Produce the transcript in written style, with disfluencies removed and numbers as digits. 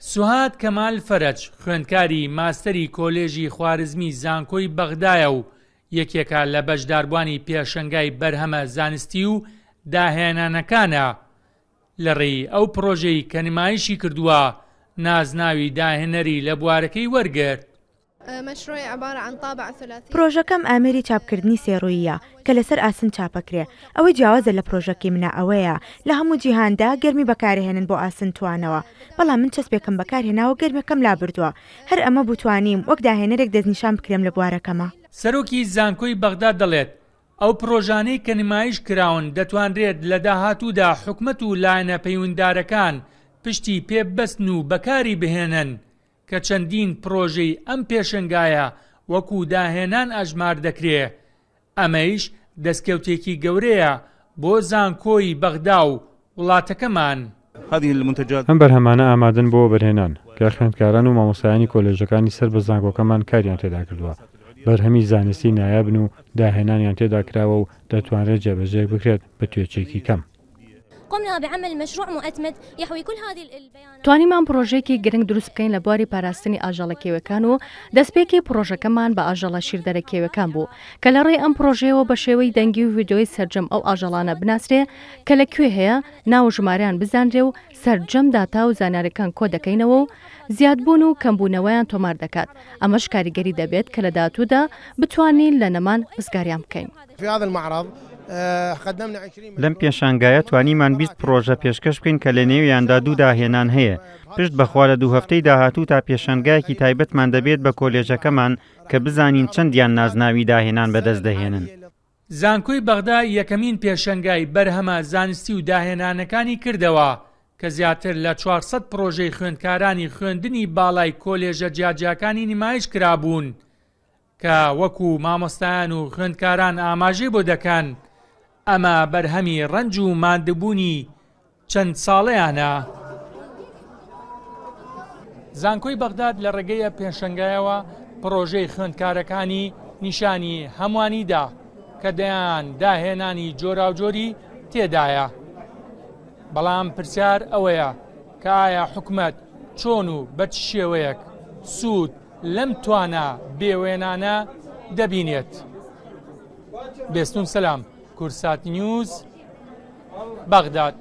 سوهاد کەمال فەرەج خوێندکاری ماستەری کۆلێژی خواردزمی زانکۆی بەغدایە و یەکێکە لە بەشداربوانی پێشەنگای بەرهەمە زانستی و داهێنانەکانە لە ڕێی ئەو پرۆژەی کە نمایشی کردووە نازناوی داهێنەری لە بوارەکەی وەرگرت. پرۆژەکەم ئامێری چاپکردنی سێڕوویە کە لەسەر ئاسن چاپەکرێ. ئەوەی جیاوازە لە پرۆژەکەی منە ئەوەیە لە هەموو جیهاندا گەرمی بەکارهێنن بۆ ئاسن توانەوە، بەڵام من چەسپێکم بەکارهێناوە گەرمەکەم لابردووە. هەر ئەمە بتوانیم وەک داهێنەرێک دەستنیشان بکرێم لە بوارەکەمە. سەرۆکی زانکۆی بەغدا دەڵێت ئەو پرۆژانەی کە نمایش کراون دەتوانرێت لە داهاتوودا حکومەت و لایەنە پەیوەنددارەکان پشتی پێبەستن و بەکاری بهێنن کە چەندین پرۆژەی ئەم پێشەنگایە وەکو داهێنان ئەژمار دەکرێ. ئەمەیش دەستکەوتێکی گەورەیە بۆ زانکۆی بەغدا و وڵاتەکەمان. ئەم بەرهەمانە ئامادەن بۆ بەرهێنان کە خوێندکاران و مامۆستایانی کۆلێژەکانی سەر بە زانکۆکەمان کاریان تێدا کردووە. بەرهەمی زانستی نایابن و داهێنانیان تێدا کراوە و دەتوانرێت جێبەجێ بکرێت بە توێچێکی کەم. توانیمان پرۆژێکی گرنگ دروست بکەین لە بواری پاراستنی ئاژەڵە کێوەکان و دەستپێکی پرۆژەکەمان بە ئاژەڵە شیردەرە کێوەکان بوو کە لە ڕێی ئەم پرۆژەیەوە بە شێوەی دەنگی و ڤیدۆی سەرجەم ئەو ئاژەڵانە بناسرێ کە لەکوێ هەیە ناو ژمارەیان بزانرێ و سەرجەم داتا و زانیاریەکان کۆ دەکەینەوە و زیادبوون و کەمبوونەوەیان تۆمار دەکات. ئەمەش کاریگەری دەبێت کە لە داهاتوودا بتوانین لە نەمان ڕزگاریان بکەین. لەم پێشانگایە توانیمان 20 پرۆژە پێشکەش بکەین کە لە نێویاندا دوو داهێنان هەیە. پشت بەخوا لە 2 هەفتەی داهاتوو تا پێشانگایەکی تایبەتمان دەبێت بە کۆلێژەکەمان کە بزانین چەندیان نازناوی داهێنان بەدەست دەهێنن. زانکۆی بەغدا یەکەمین پێشەنگای بەرهەمە زانستی و داهێنانەکانی کردەوە کە زیاتر لە 400 پرۆژەی خوێندکارانی خوێندنی باڵای کۆلێژە جیاجیاکانی نمایش کرابوون کە وەکو مامۆستایان و خوێندکاران ئاماژەی بۆ دەکەن ئەمە بەرهەمی ڕەنج و ماندبوونی چەند ساڵەیانە. زانکۆی بەغداد لە ڕێگەیە پێشەنگایەوە پرۆژەی خوێندکارەکانی نیشانی هەموانیدا کە دەیان داهێنانی جۆراوجۆری تێدایە. بەڵام پرسیار ئەوەیە کە ئایا حکومەت چۆن و بە چ شێوەیەک سوود لەم توانە بێوێنانە دەبینێت. بێستون سەلام، کورسات نیوز، بەغداد.